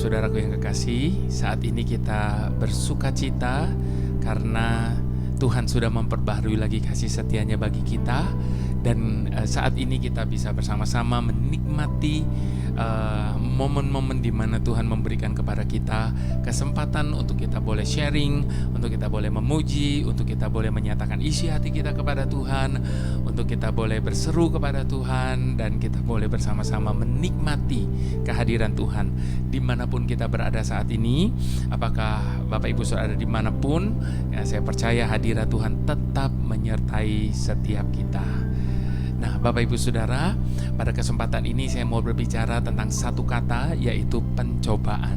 saudaraku yang kekasih, saat ini kita bersuka cita karena Tuhan sudah memperbaharui lagi kasih setianya bagi kita. Dan saat ini kita bisa bersama-sama menikmati momen-momen di mana Tuhan memberikan kepada kita kesempatan untuk kita boleh sharing, untuk kita boleh memuji, untuk kita boleh menyatakan isi hati kita kepada Tuhan, untuk kita boleh berseru kepada Tuhan, dan kita boleh bersama-sama menikmati kehadiran Tuhan dimanapun kita berada saat ini. Apakah Bapak Ibu Saudara ada dimanapun, ya, saya percaya hadirat Tuhan tetap menyertai setiap kita. Nah, Bapak Ibu Saudara, pada kesempatan ini saya mau berbicara tentang satu kata, yaitu pencobaan.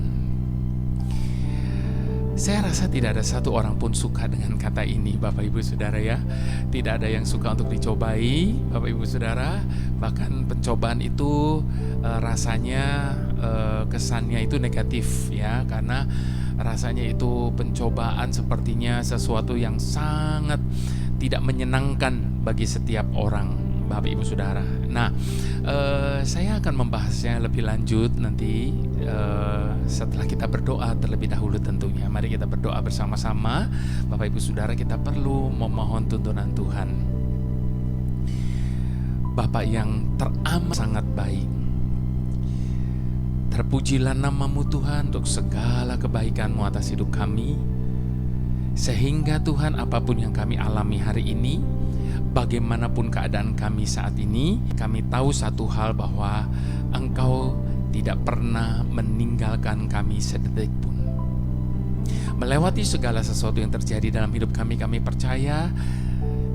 Saya rasa tidak ada satu orang pun suka dengan kata ini, Bapak Ibu Saudara ya. Tidak ada yang suka untuk dicobai, Bapak Ibu Saudara. Bahkan pencobaan itu rasanya kesannya itu negatif ya, karena rasanya itu pencobaan sepertinya sesuatu yang sangat tidak menyenangkan bagi setiap orang, Bapak Ibu Saudara. Nah, saya akan membahasnya lebih lanjut nanti setelah kita berdoa terlebih dahulu tentunya. Mari kita berdoa bersama-sama. Bapak Ibu Saudara, kita perlu memohon tuntunan Tuhan. Bapa yang teramat sangat baik, terpujilah nama-Mu Tuhan untuk segala kebaikan-Mu atas hidup kami. Sehingga Tuhan, apapun yang kami alami hari ini, bagaimanapun keadaan kami saat ini, kami tahu satu hal, bahwa Engkau tidak pernah meninggalkan kami sedetik pun. Melewati segala sesuatu yang terjadi dalam hidup kami, kami percaya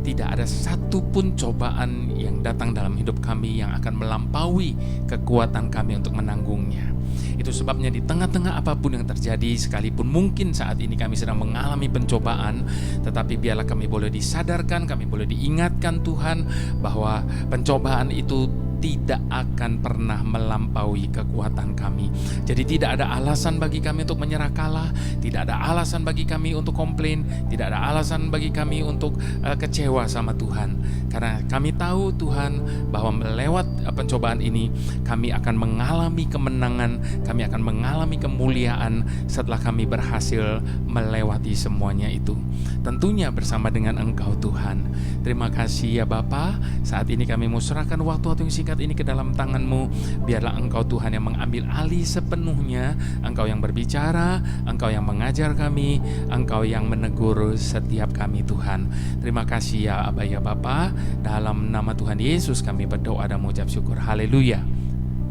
tidak ada satu pun cobaan yang datang dalam hidup kami yang akan melampaui kekuatan kami untuk menanggungnya. Itu sebabnya di tengah-tengah apapun yang terjadi, sekalipun mungkin saat ini kami sedang mengalami pencobaan, tetapi biarlah kami boleh disadarkan, kami boleh diingatkan Tuhan, bahwa pencobaan itu tidak akan pernah melampaui kekuatan kami. Jadi tidak ada alasan bagi kami untuk menyerah kalah, tidak ada alasan bagi kami untuk komplain, tidak ada alasan bagi kami untuk kecewa sama Tuhan. Karena kami tahu Tuhan, bahwa melewat pencobaan ini kami akan mengalami kemenangan, kami akan mengalami kemuliaan setelah kami berhasil melewati semuanya itu. Tentunya bersama dengan Engkau Tuhan. Terima kasih ya Bapa. Saat ini kami mau serahkan waktu-waktu yang singkat ini ke dalam tangan-Mu. Biarlah Engkau Tuhan yang mengambil alih sepenuhnya. Engkau yang berbicara, Engkau yang mengajar kami, Engkau yang menegur setiap kami Tuhan. Terima kasih ya Aba ya Bapa. Dalam nama Tuhan Yesus kami berdoa dan mengucap syukur. Haleluya.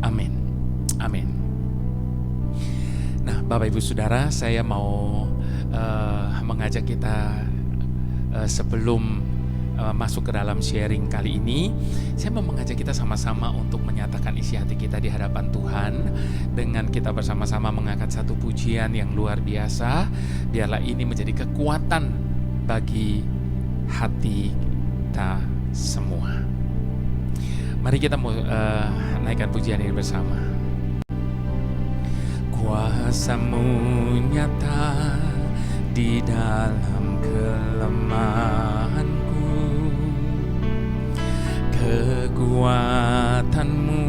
Amin. Amin. Nah, Bapak Ibu Saudara, saya mau mengajak kita sebelum masuk ke dalam sharing kali ini, saya mau mengajak kita sama-sama untuk menyatakan isi hati kita di hadapan Tuhan dengan kita bersama-sama mengangkat satu pujian yang luar biasa. Biarlah ini menjadi kekuatan bagi hati kita semua. Mari kita mau naikkan pujian ini bersama. Kuasa-Mu nyata di dalam kelemahanku, kekuatan-Mu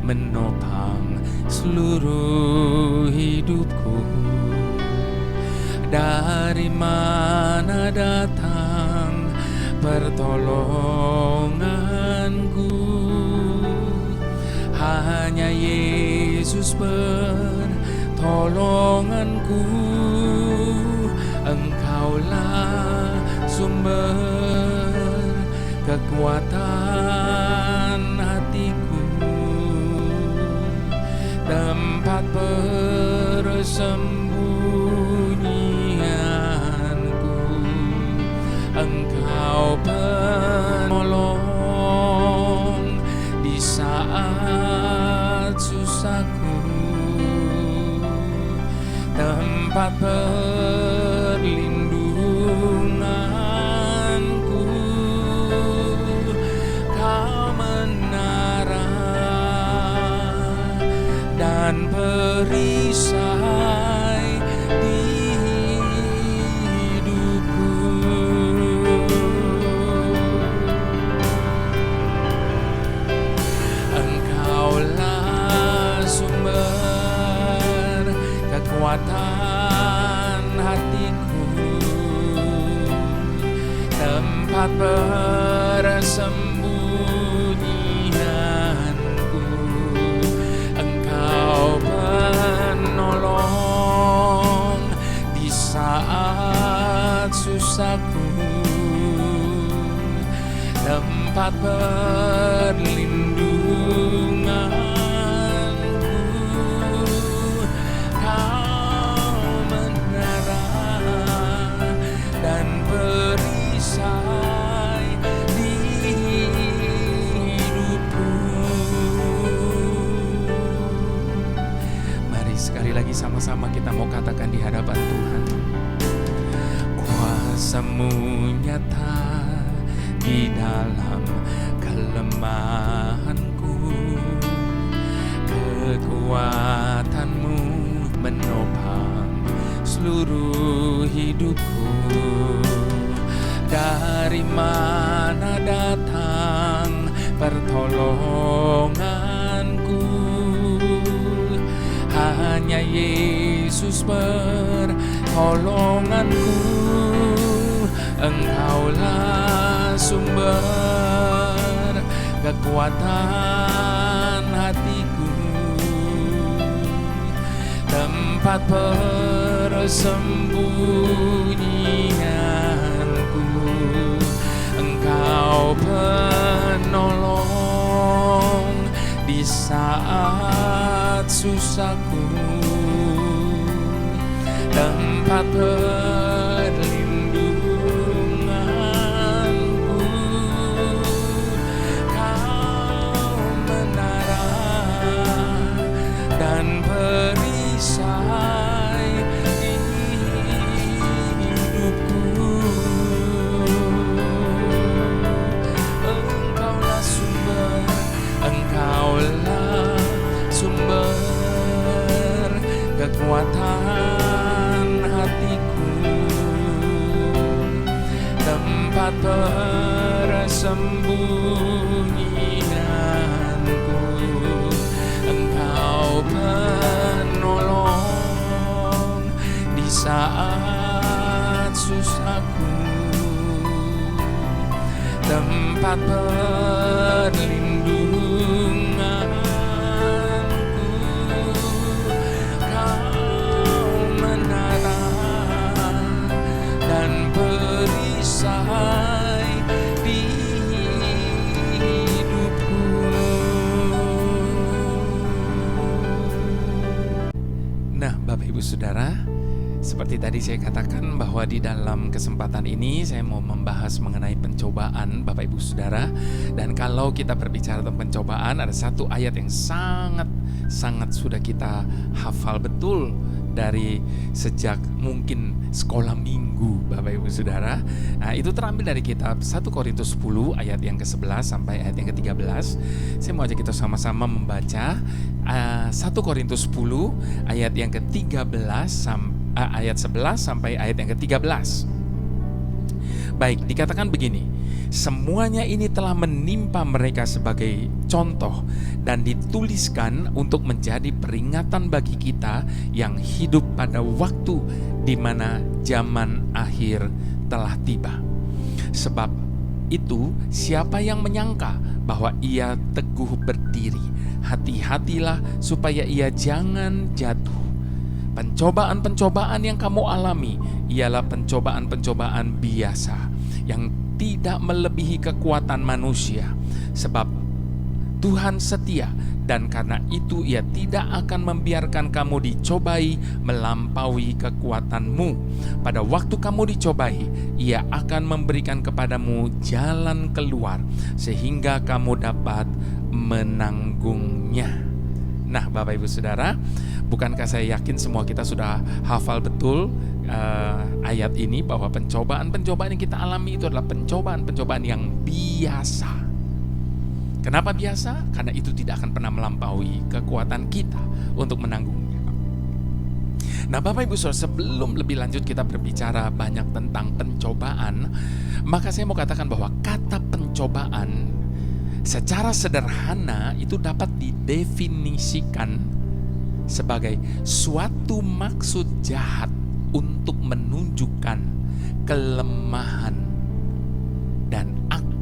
menopang seluruh hidupku. Dari mana datang pertolonganku? Hanya Yesus pertolonganku. Engkaulah sumber kekuatan hatiku, tempat persembunyianku. Engkau penolong di saat susahku, tempat perlindunganku. Kau menara dan perisai di hidupku. tempat persembunyianku. Engkau penolong di saat susahku, tempat perlindunganku. Kau menara dan perisai di hidupku. Mari sekali lagi sama-sama kita mau katakan di hadapan Tuhan. Kuasa-Mu nyata di dalam kelemahanku, kekuatan-Mu menopang seluruh hidupku. Dari mana datang pertolonganku? Hanya Yesus pertolonganku. Engkaulah sumber kekuatan hatiku, tempat persembunyianku. Engkau penolong di saat susahku, tempat perlindunganku. Kau menara dan perisai di hidupku. Engkaulah sumber kekuatan hatiku, tempat persembunyianku. Engkau penolong di saat susahku, tempat perlindunganku. Kau menara dan perisai di hidupku. Nah, Bapak Ibu Saudara, seperti tadi saya katakan bahwa di dalam kesempatan ini saya mau membahas mengenai pencobaan, Bapak Ibu Saudara. Dan kalau kita berbicara tentang pencobaan, ada satu ayat yang sangat sudah kita hafal betul dari sejak mungkin sekolah minggu, Bapak Ibu Saudara. Nah, itu terambil dari kitab 1 Korintus 10 ayat yang ke-11 sampai ayat yang ke-13. Saya mau ajak kita sama-sama membaca 1 Korintus 10 ayat yang ke-13 ayat 11 sampai ayat yang ke-13. Baik, dikatakan begini: semuanya ini telah menimpa mereka sebagai contoh dan dituliskan untuk menjadi peringatan bagi kita yang hidup pada waktu di mana zaman akhir telah tiba. Sebab itu, siapa yang menyangka bahwa ia teguh berdiri, hati-hatilah supaya ia jangan jatuh. Pencobaan-pencobaan yang kamu alami ialah pencobaan-pencobaan biasa yang tidak melebihi kekuatan manusia. Sebab Tuhan setia, dan karena itu Ia tidak akan membiarkan kamu dicobai melampaui kekuatanmu. Pada waktu kamu dicobai, Ia akan memberikan kepadamu jalan keluar sehingga kamu dapat menanggungnya. Nah, Bapak Ibu Saudara, bukankah saya yakin semua kita sudah hafal betul ayat ini, bahwa pencobaan-pencobaan yang kita alami itu adalah pencobaan-pencobaan yang biasa. Kenapa biasa? Karena itu tidak akan pernah melampaui kekuatan kita untuk menanggungnya. Nah, Bapak Ibu Saudara, sebelum lebih lanjut kita berbicara banyak tentang pencobaan, maka saya mau katakan bahwa kata pencobaan secara sederhana itu dapat didefinisikan sebagai suatu maksud jahat untuk menunjukkan kelemahan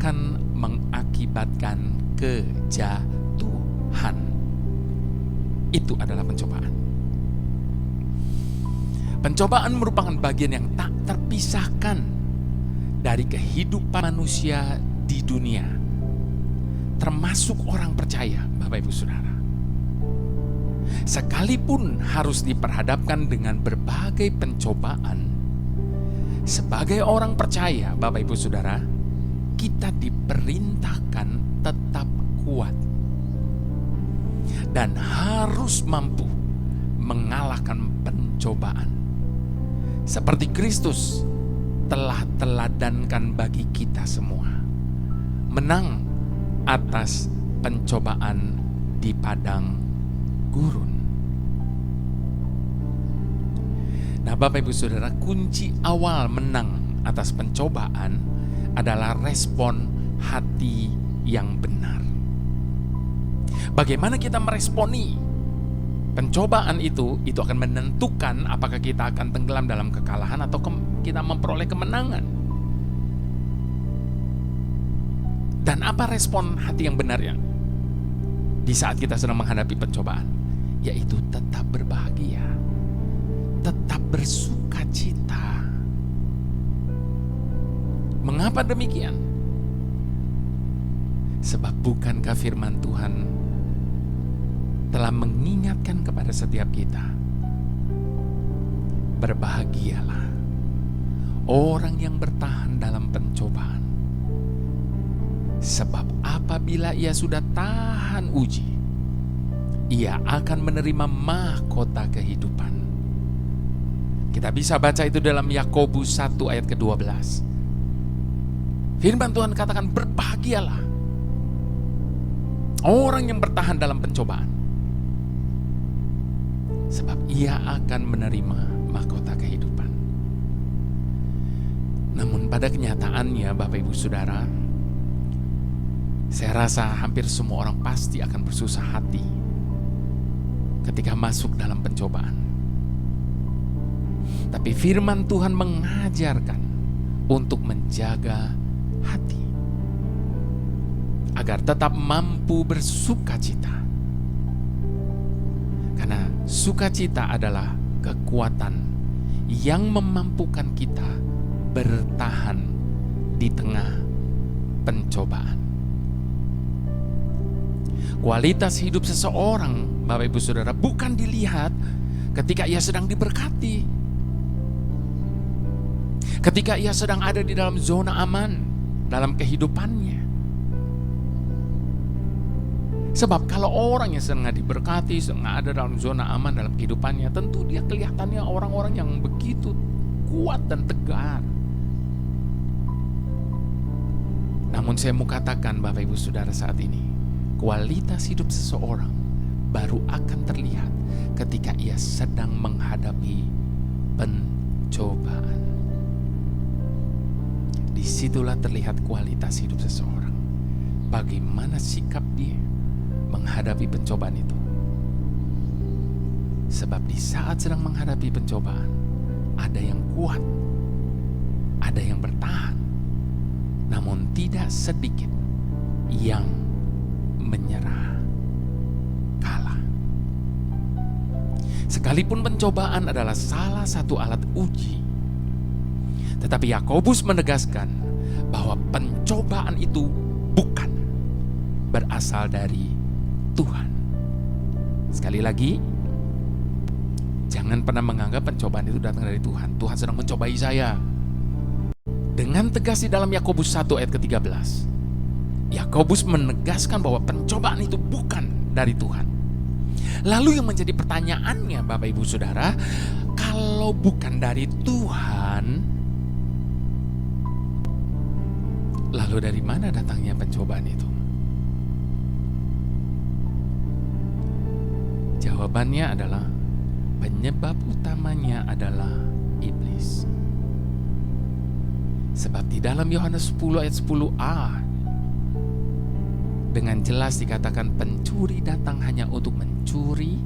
akan mengakibatkan kejatuhan. Itu adalah pencobaan. Pencobaan merupakan bagian yang tak terpisahkan dari kehidupan manusia di dunia, termasuk orang percaya, Bapak Ibu Saudara. Sekalipun harus diperhadapkan dengan berbagai pencobaan, sebagai orang percaya, Bapak Ibu Saudara, kita diperintahkan tetap kuat dan harus mampu mengalahkan pencobaan. Seperti Kristus telah teladankan bagi kita semua, menang atas pencobaan di padang gurun. Nah, Bapak Ibu Saudara, kunci awal menang atas pencobaan adalah respon hati yang benar. Bagaimana kita meresponi pencobaan itu akan menentukan apakah kita akan tenggelam dalam kekalahan atau kita memperoleh kemenangan. Dan apa respon hati yang benar ya di saat kita sedang menghadapi pencobaan? Yaitu tetap berbahagia, tetap bersuka cita. Mengapa demikian? Sebab bukankah firman Tuhan telah mengingatkan kepada setiap kita, berbahagialah orang yang bertahan dalam pencobaan, sebab apabila ia sudah tahan uji, ia akan menerima mahkota kehidupan. Kita bisa baca itu dalam Yakobus 1 ayat ke-12. Firman Tuhan katakan, berbahagialah orang yang bertahan dalam pencobaan, sebab ia akan menerima mahkota kehidupan. Namun pada kenyataannya, Bapak Ibu Saudara, saya rasa hampir semua orang pasti akan bersusah hati ketika masuk dalam pencobaan. Tapi firman Tuhan mengajarkan untuk menjaga hati agar tetap mampu bersuka cita. Karena sukacita adalah kekuatan yang memampukan kita bertahan di tengah pencobaan. Kualitas hidup seseorang, Bapak Ibu Saudara, bukan dilihat ketika ia sedang diberkati, ketika ia sedang ada di dalam zona aman dalam kehidupannya. Sebab kalau orang yang sedang diberkati, sedang ada dalam zona aman dalam kehidupannya, tentu dia kelihatannya orang-orang yang begitu kuat dan tegar. Namun saya mau katakan, Bapak Ibu Saudara, saat ini kualitas hidup seseorang baru akan terlihat ketika ia sedang menghadapi pencobaan. Disitulah terlihat kualitas hidup seseorang, bagaimana sikap dia menghadapi pencobaan itu. Sebab di saat sedang menghadapi pencobaan, ada yang kuat, ada yang bertahan, namun tidak sedikit yang menyerah, kalah. Sekalipun pencobaan adalah salah satu alat uji, tetapi Yakobus menegaskan bahwa pencobaan itu bukan berasal dari Tuhan. Sekali lagi, jangan pernah menganggap pencobaan itu datang dari Tuhan. Tuhan sedang mencobai saya. Dengan tegas di dalam Yakobus 1 ayat ke-13, Yakobus menegaskan bahwa pencobaan itu bukan dari Tuhan. Lalu yang menjadi pertanyaannya, Bapak Ibu Saudara, kalau bukan dari Tuhan, lalu dari mana datangnya pencobaan itu? Jawabannya adalah penyebab utamanya adalah iblis. Sebab di dalam Yohanes 10 ayat 10a dengan jelas dikatakan, pencuri datang hanya untuk mencuri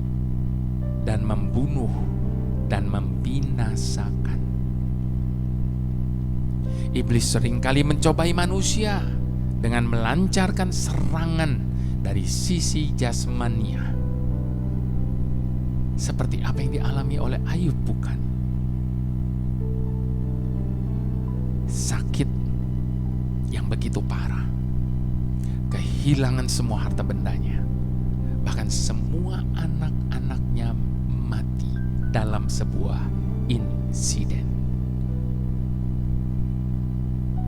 dan membunuh dan membinasakan. Iblis seringkali mencobai manusia dengan melancarkan serangan dari sisi jasmania. Seperti apa yang dialami oleh Ayub, bukan? Sakit yang begitu parah, kehilangan semua harta bendanya, bahkan semua anak-anaknya mati dalam sebuah insiden.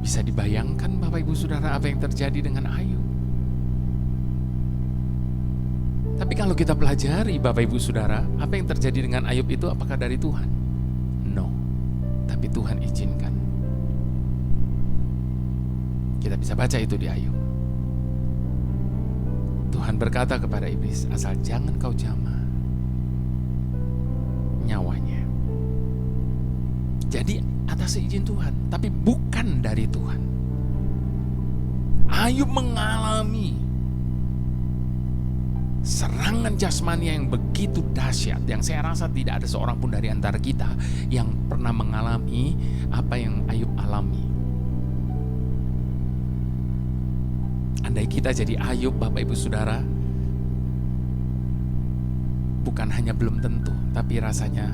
Bisa dibayangkan Bapak Ibu Saudara apa yang terjadi dengan Ayub. Tapi kalau kita pelajari Bapak Ibu Saudara, apa yang terjadi dengan Ayub itu apakah dari Tuhan? No, tapi Tuhan izinkan. Kita bisa baca itu di Ayub. Tuhan berkata kepada iblis, asal jangan kau jamah nyawanya. Jadi atas izin Tuhan, tapi bukan dari Tuhan. Ayub mengalami serangan jasmani yang begitu dahsyat, yang saya rasa tidak ada seorang pun dari antara kita yang pernah mengalami apa yang Ayub alami. Andai kita jadi Ayub, Bapak Ibu Saudara, bukan hanya belum tentu, tapi rasanya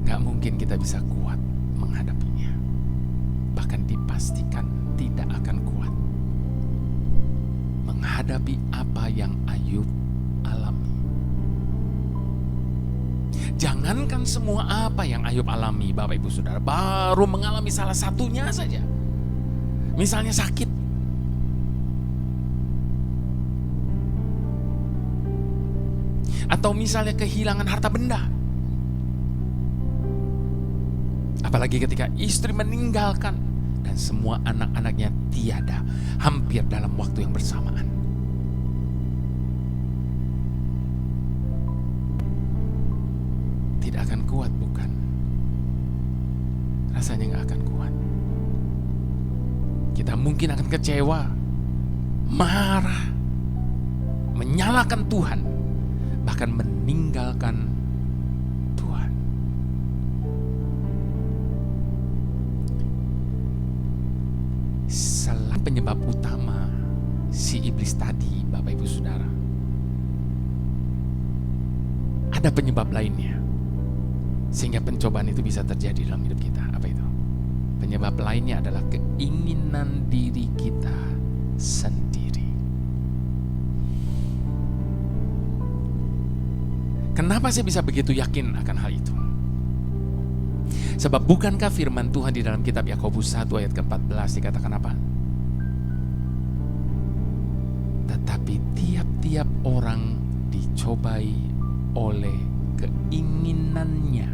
gak mungkin kita bisa kuat menghadapinya. Bahkan dipastikan tidak akan kuat menghadapi apa yang Ayub alami. Jangankan semua apa yang Ayub alami, Bapak Ibu Saudara, baru mengalami salah satunya saja. Misalnya sakit. Atau misalnya kehilangan harta benda. Apalagi ketika istri meninggalkan dan semua anak-anaknya tiada, hampir dalam waktu yang bersamaan. Tidak akan kuat, bukan? Rasanya gak akan kuat. Kita mungkin akan kecewa, marah, menyalahkan Tuhan, bahkan meninggalkan Tuhan. Salah penyebab utama si iblis tadi, Bapak Ibu Saudara, ada penyebab lainnya sehingga pencobaan itu bisa terjadi dalam hidup kita. Apa itu? Penyebab lainnya adalah keinginan diri kita sendiri. Kenapa saya bisa begitu yakin akan hal itu? Sebab bukankah firman Tuhan di dalam kitab Yakobus 1 ayat ke-14 dikatakan apa? Tetapi tiap-tiap orang dicobai oleh keinginannya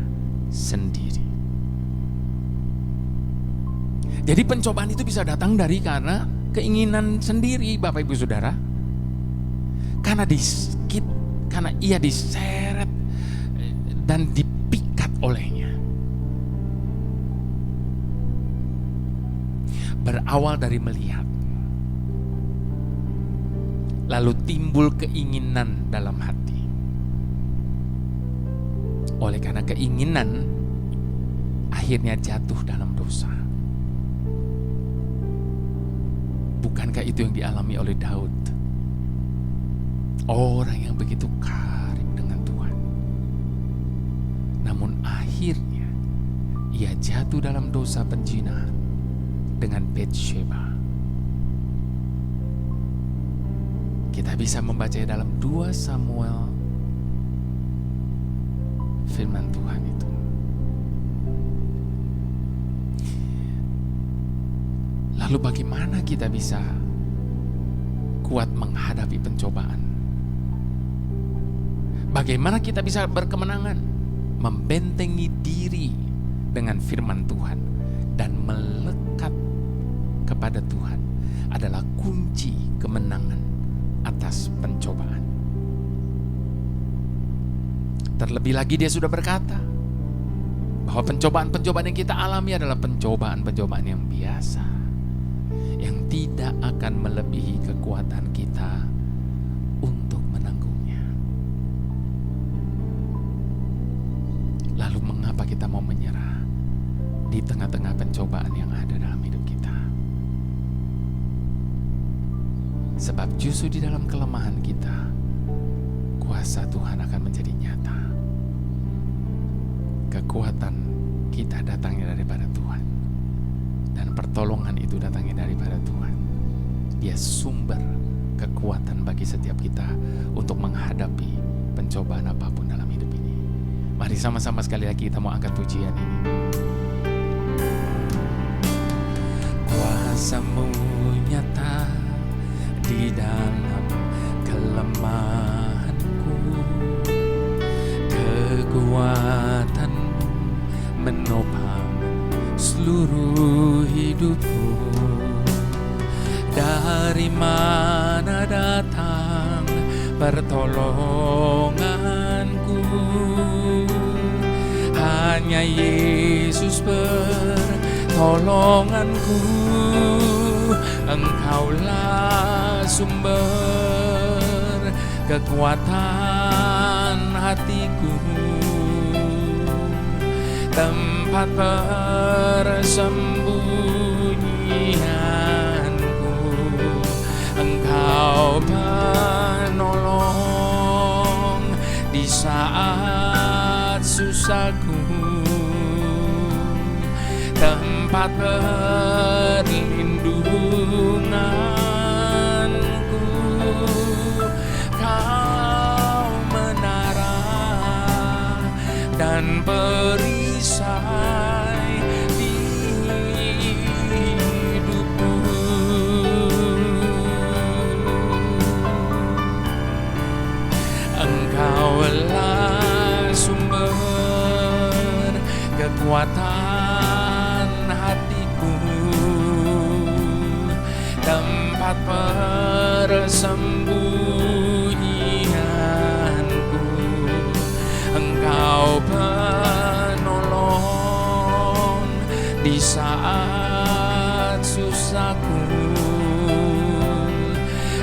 sendiri. Jadi pencobaan itu bisa datang dari karena keinginan sendiri, Bapak Ibu Saudara. Karena karena ia diseret dan dipikat olehnya. Berawal dari melihat, lalu timbul keinginan dalam hati. Oleh karena keinginan, akhirnya jatuh dalam dosa. Bukankah itu yang dialami oleh Daud? Orang yang begitu karib dengan Tuhan. Namun akhirnya ia jatuh dalam dosa perzinahan dengan Batsheba. Kita bisa membaca dalam 2 Samuel firman Tuhan itu. Lalu bagaimana kita bisa kuat menghadapi pencobaan? Bagaimana kita bisa berkemenangan? Membentengi diri dengan firman Tuhan dan melekat kepada Tuhan adalah kunci kemenangan atas pencobaan. Terlebih lagi dia sudah berkata bahwa pencobaan-pencobaan yang kita alami adalah pencobaan-pencobaan yang biasa, yang tidak akan melebihi kekuatan kita untuk menanggungnya. Lalu mengapa kita mau menyerah di tengah-tengah pencobaan yang ada dalam hidup kita? Sebab justru di dalam kelemahan kita, kuasa Tuhan akan menjadi nyata. Kekuatan kita datangnya daripada Tuhan, dan pertolongan itu datangnya daripada Tuhan. Dia sumber kekuatan bagi setiap kita untuk menghadapi pencobaan apapun dalam hidup ini. Mari sama-sama sekali lagi kita mau angkat pujian ini. Kuasa-Mu nyata di dalam kelemahanku, kekuatan-Mu menopang seluruh hidupku. Dari mana datang pertolonganku? Hanya Yesus pertolonganku. Engkaulah sumber kekuatan hatiku, tempat persembunyianku. Engkau penolong di saat susahku, tempat perlindunganku. Kau menara dan perisai di hidupku. Engkaulah sumber kekuatan hatiku, tempat persembunyianku. Engkau penolong di saat susahku,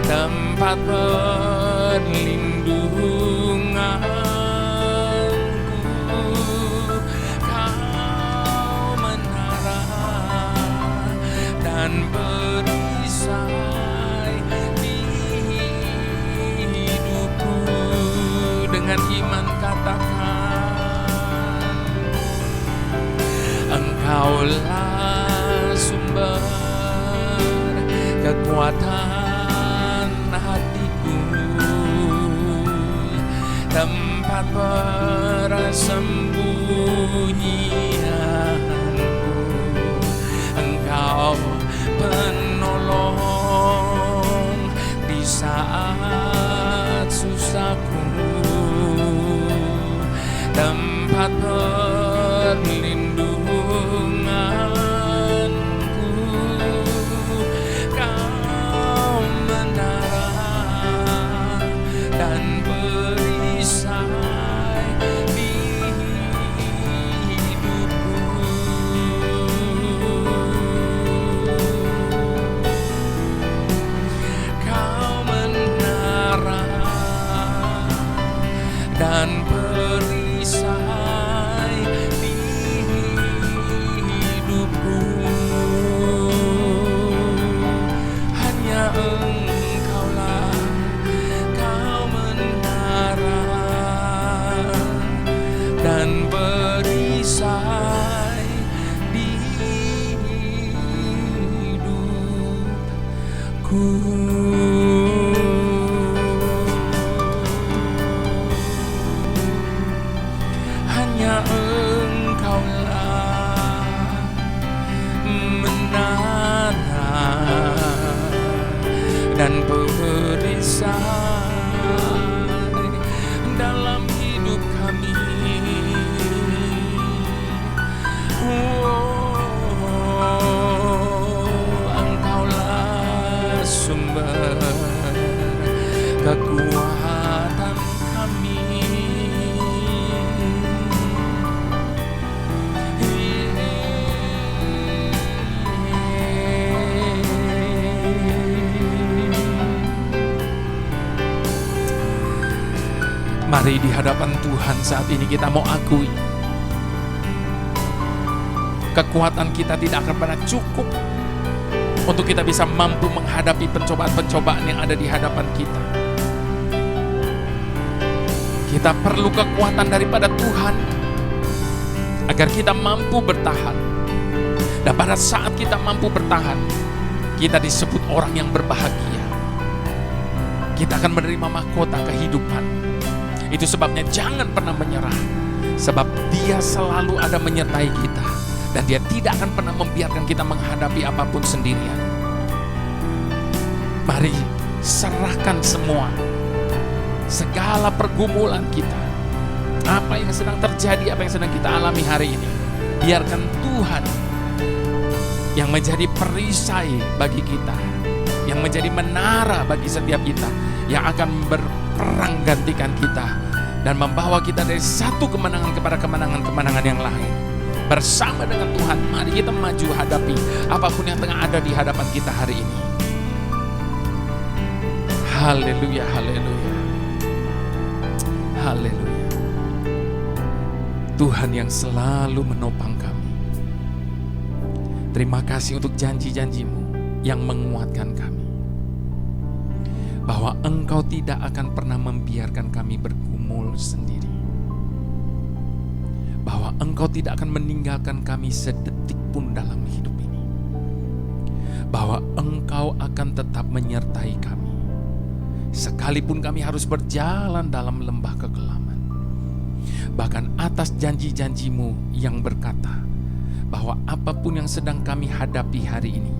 tempat perlindunganku. Kau menara dan perisai di hidupku. Dengan iman katakan, Engkaulah sumber kekuatan hatiku, tempat persembunyianku. Engkau penolong di saat susahku, tempat perlindunganku. Kau menara dan perisai di hidupku. Kau menara dan perisai di hidupku. Hanya Engkaulah, Kau menara dan perisai di hidupku. Hanya Engkaulah menara dan perisai dalam hidup kami. Engkaulah sumber kekuatan kami. Mari di hadapan Tuhan saat ini kita mau akui, kekuatan kita tidak akan pernah cukup untuk kita bisa mampu menghadapi pencobaan-pencobaan yang ada di hadapan kita. Kita perlu kekuatan daripada Tuhan agar kita mampu bertahan. Dan pada saat kita mampu bertahan, kita disebut orang yang berbahagia. Kita akan menerima mahkota kehidupan. Itu sebabnya jangan pernah menyerah, sebab Dia selalu ada menyertai kita. Dan Dia tidak akan pernah membiarkan kita menghadapi apapun sendirian. Mari serahkan semua, segala pergumulan kita, apa yang sedang terjadi, apa yang sedang kita alami hari ini. Biarkan Tuhan yang menjadi perisai bagi kita, yang menjadi menara bagi setiap kita, yang akan berperang gantikan kita dan membawa kita dari satu kemenangan kepada kemenangan yang lain. Bersama dengan Tuhan, mari kita maju hadapi apapun yang tengah ada di hadapan kita hari ini. Haleluya, haleluya, haleluya. Tuhan yang selalu menopang kami. Terima kasih untuk janji-janji-Mu yang menguatkan kami, bahwa Engkau tidak akan pernah membiarkan kami bergumul sendiri, bahwa Engkau tidak akan meninggalkan kami sedetik pun dalam hidup ini, bahwa Engkau akan tetap menyertai kami sekalipun kami harus berjalan dalam lembah kegelapan. Bahkan atas janji-janji-Mu yang berkata bahwa apapun yang sedang kami hadapi hari ini,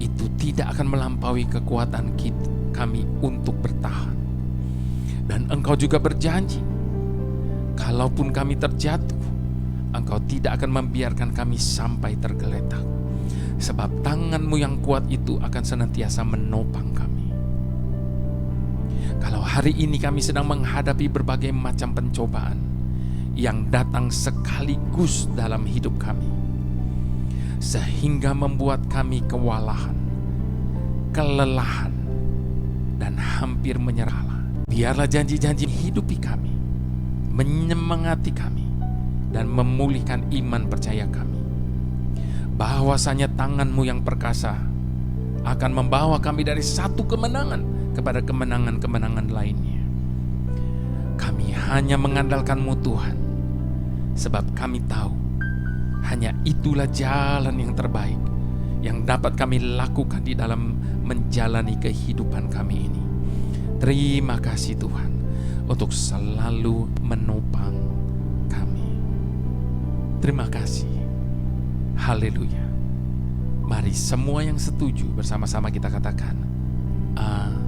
itu tidak akan melampaui kekuatan kami untuk bertahan. Dan Engkau juga berjanji, kalaupun kami terjatuh, Engkau tidak akan membiarkan kami sampai tergeletak, sebab tangan-Mu yang kuat itu akan senantiasa menopang kami. Kalau hari ini kami sedang menghadapi berbagai macam pencobaan yang datang sekaligus dalam hidup kami, sehingga membuat kami kewalahan, kelelahan, dan hampir menyerah, biarlah janji-janji hidupi kami, menyemangati kami, dan memulihkan iman percaya kami, bahwasanya tangan-Mu yang perkasa akan membawa kami dari satu kemenangan kepada kemenangan-kemenangan lainnya. Kami hanya mengandalkan-Mu Tuhan, sebab kami tahu hanya itulah jalan yang terbaik yang dapat kami lakukan di dalam menjalani kehidupan kami ini. Terima kasih Tuhan untuk selalu menopang kami. Terima kasih. Haleluya. Mari semua yang setuju bersama-sama kita katakan, Amin.